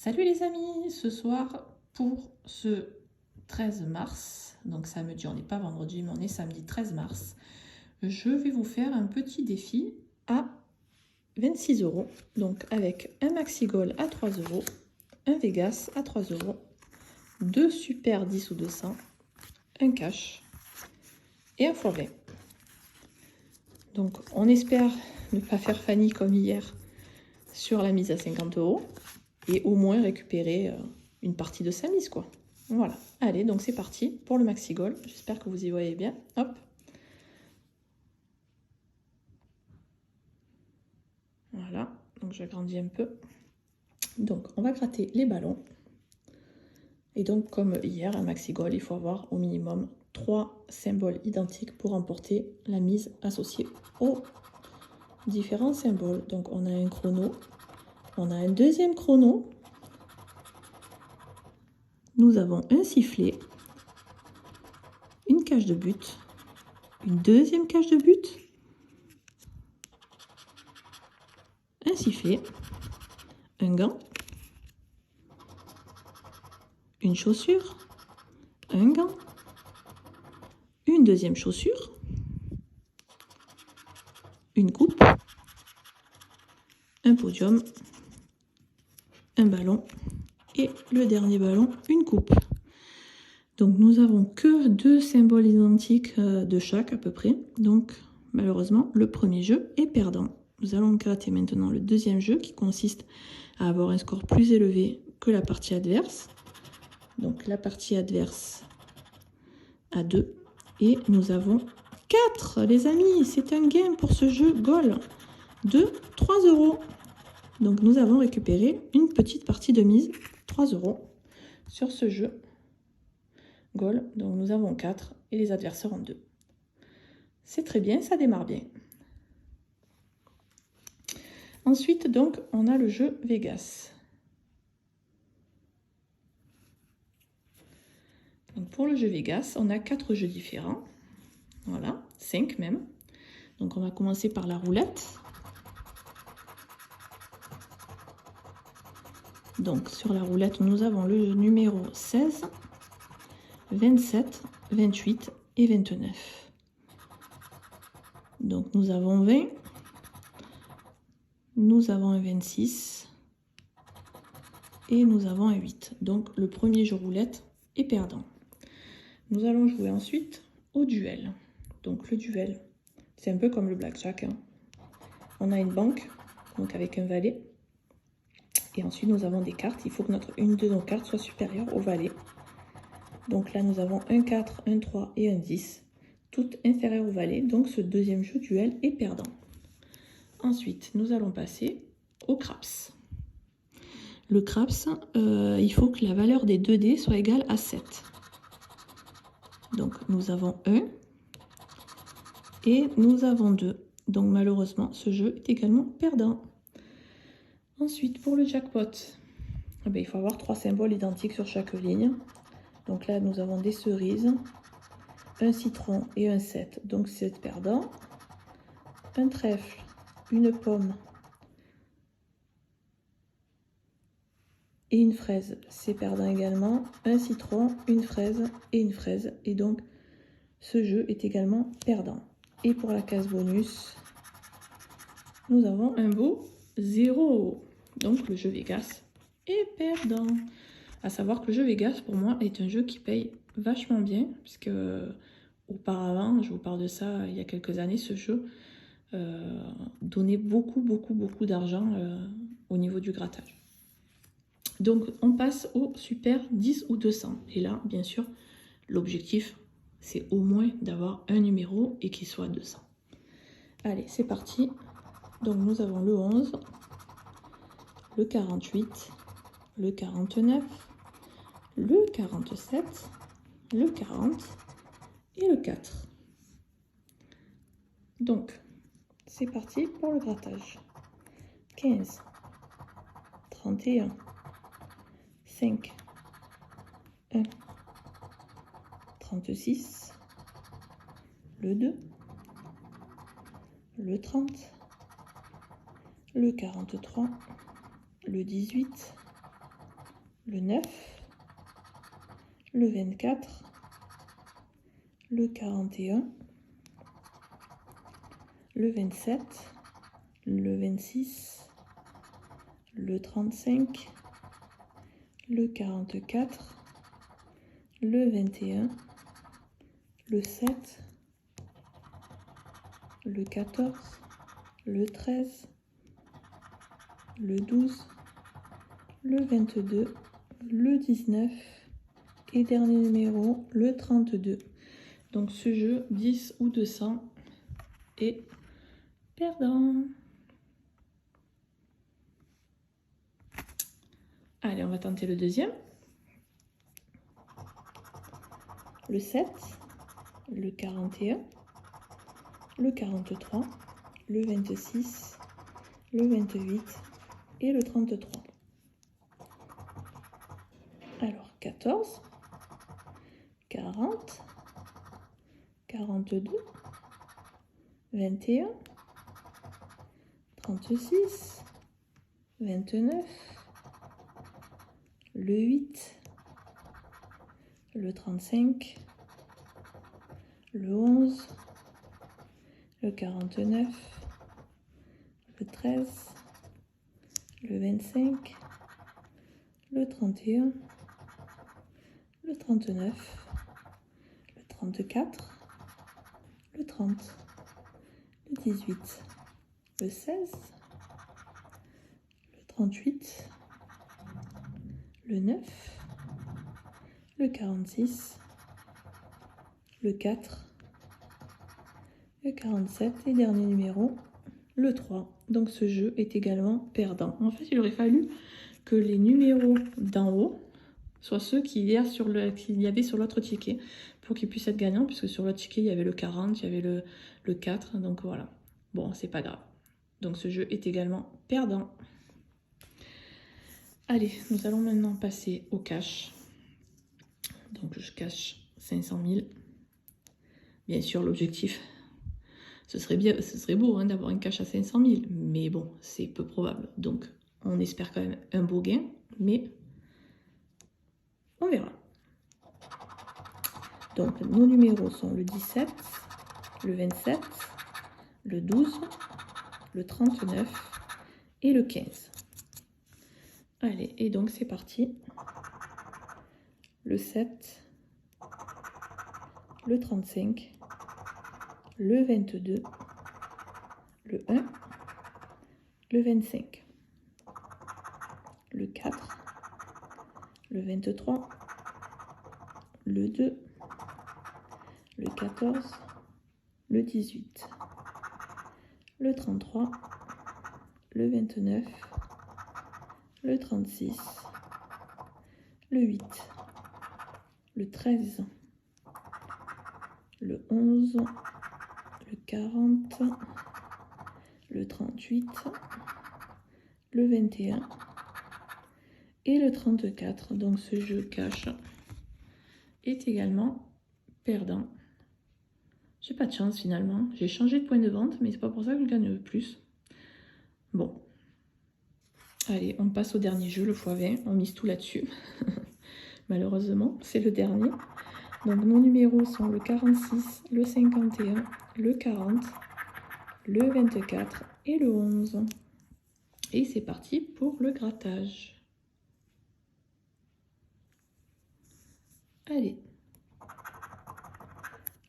Salut les amis, ce soir pour ce 13 mars, donc samedi, on n'est pas vendredi mais on est samedi 13 mars, je vais vous faire un petit défi à 26 €, donc avec un Maxi Goal à 3 €, un Vegas à 3 €, deux Super 10 ou 200, un cash et un x20. Donc on espère ne pas faire Fanny comme hier sur la mise à 50 € et au moins récupérer une partie de sa mise, quoi. Voilà, allez, donc c'est parti pour le Maxi Goal. J'espère que vous y voyez bien. Hop. Voilà, donc j'agrandis un peu. Donc on va gratter les ballons. Et donc comme hier, un Maxi Goal, il faut avoir au minimum 3 symboles identiques pour emporter la mise associée aux différents symboles. Donc on a un chrono, on a un deuxième chrono, nous avons un sifflet, une cage de but, une deuxième cage de but, un sifflet, un gant, une chaussure, un gant, une deuxième chaussure, une coupe, un podium, un ballon et le dernier ballon, une coupe. Donc nous avons que 2 symboles identiques de chaque à peu près. Donc malheureusement le premier jeu est perdant. Nous allons gratter maintenant le deuxième jeu qui consiste à avoir un score plus élevé que la partie adverse. Donc la partie adverse à 2 et nous avons 4 les amis, c'est un gain pour ce jeu goal de 3 €. Donc nous avons récupéré une petite partie de mise, 3 € sur ce jeu goal. Donc nous avons 4 et les adversaires ont 2. C'est très bien, ça démarre bien. Ensuite donc on a le jeu Vegas. Donc pour le jeu Vegas, on a 4 jeux différents. Voilà, 5 même. Donc on va commencer par la roulette. Donc sur la roulette, nous avons le numéro 16, 27, 28 et 29. Donc nous avons 20, nous avons un 26 et nous avons un 8. Donc le premier jeu roulette est perdant. Nous allons jouer ensuite au duel. Donc le duel, c'est un peu comme le blackjack, hein. On a une banque, donc avec un valet. Et ensuite nous avons des cartes. Il faut que une de nos cartes soit supérieure au valet. Donc là nous avons un 4, un 3 et un 10. Toutes inférieures au valet. Donc ce deuxième jeu duel est perdant. Ensuite nous allons passer au craps. Le craps, il faut que la valeur des 2 dés soit égale à 7. Donc nous avons 1 et nous avons 2. Donc malheureusement, ce jeu est également perdant. Ensuite, pour le jackpot, il faut avoir 3 symboles identiques sur chaque ligne. Donc là, nous avons des cerises, un citron et un 7. Donc c'est perdant. Un trèfle, une pomme et une fraise, c'est perdant également. Un citron, une fraise et une fraise. Et donc, ce jeu est également perdant. Et pour la case bonus, nous avons un beau 0. Donc, le jeu Vegas est perdant. À savoir que le jeu Vegas, pour moi, est un jeu qui paye vachement bien. Puisque, auparavant, je vous parle de ça il y a quelques années, ce jeu donnait beaucoup d'argent au niveau du grattage. Donc, on passe au Super 10 ou 200. Et là, bien sûr, l'objectif, c'est au moins d'avoir un numéro et qu'il soit 200. Allez, c'est parti. Donc, nous avons le 11, le 48, le 49, le 47, le 40 et le 4. Donc, c'est parti pour le grattage. 15, 31, 5, 1, 36, le 2, le 30, le 43, le 18, le 9, le 24, le 41, le 27, le 26, le 35, le 44, le 21, le 7, le 14, le 13, le 12, le 22, le 19 et dernier numéro, le 32. Donc ce jeu 10 ou 200 est perdant. Allez, on va tenter le deuxième. Le 7, le 41, le 43, le 26, le 28 et le 33. Alors 14, 40, 42, 21, 36, 29, le 8, le 35, le 11, le 49, le 13, le 25, le 31, le 39, le 34, le 30, le 18, le 16, le 38, le 9, le 46, le 4, le 47 et dernier numéro, le 3. Donc ce jeu est également perdant. En fait, il aurait fallu que les numéros d'en haut soient ceux qu'il y avait sur l'autre ticket pour qu'ils puissent être gagnants, puisque sur l'autre ticket, il y avait le 40, il y avait le 4. Donc voilà. Bon, c'est pas grave. Donc ce jeu est également perdant. Allez, nous allons maintenant passer au cash. Donc je cache 500 000. Bien sûr, l'objectif, ce serait beau hein, d'avoir un cash à 500 000. Mais bon, c'est peu probable. Donc on espère quand même un beau gain. Mais on verra. Donc nos numéros sont le 17, le 27, le 12, le 39 et le 15. Allez, et donc c'est parti. Le 7, le 35, le 22, le 1, le 25, le 4, le 23, le 2, le 14, le 18, le 33, le 29, le 36, le 8, le 13, le 11, le 40, le 38, le 21 et le 34. Donc ce jeu cash est également perdant. J'ai pas de chance finalement. J'ai changé de point de vente, mais c'est pas pour ça que je gagne plus. Bon. Allez, on passe au dernier jeu, le x20. On mise tout là-dessus. Malheureusement, c'est le dernier. Donc nos numéros sont le 46, le 51, le 40, le 24 et le 11. Et c'est parti pour le grattage. Allez.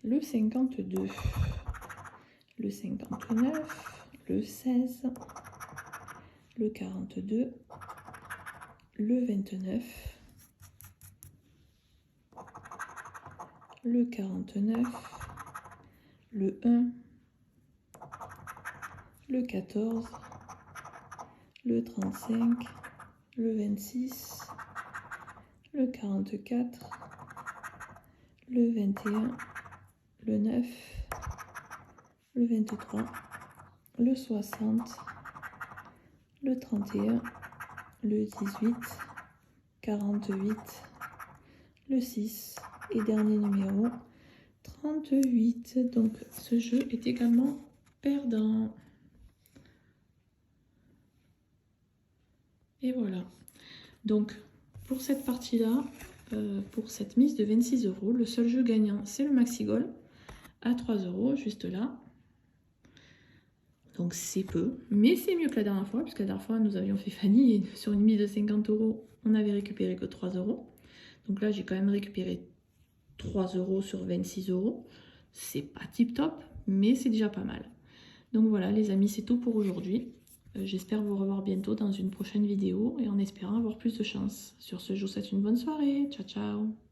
Le 52, le 59, le 16, le 42, le 29, le 49, le 1, le 14, le 35, le 26, le 44, le 21, le 9, le 23, le 60, le 31, le 18, 48, le 6 et dernier numéro 38. Donc ce jeu est également perdant. Et voilà. Donc pour cette partie-là, pour cette mise de 26 €, le seul jeu gagnant, c'est le Maxi-Goal à 3 €, juste là. Donc c'est peu, mais c'est mieux que la dernière fois, puisque la dernière fois, nous avions fait Fanny, et sur une mise de 50 €, on avait récupéré que 3 €. Donc là, j'ai quand même récupéré 3 € sur 26 €. C'est pas tip top, mais c'est déjà pas mal. Donc voilà les amis, c'est tout pour aujourd'hui. J'espère vous revoir bientôt dans une prochaine vidéo et en espérant avoir plus de chance. Sur ce, je vous souhaite une bonne soirée. Ciao ciao.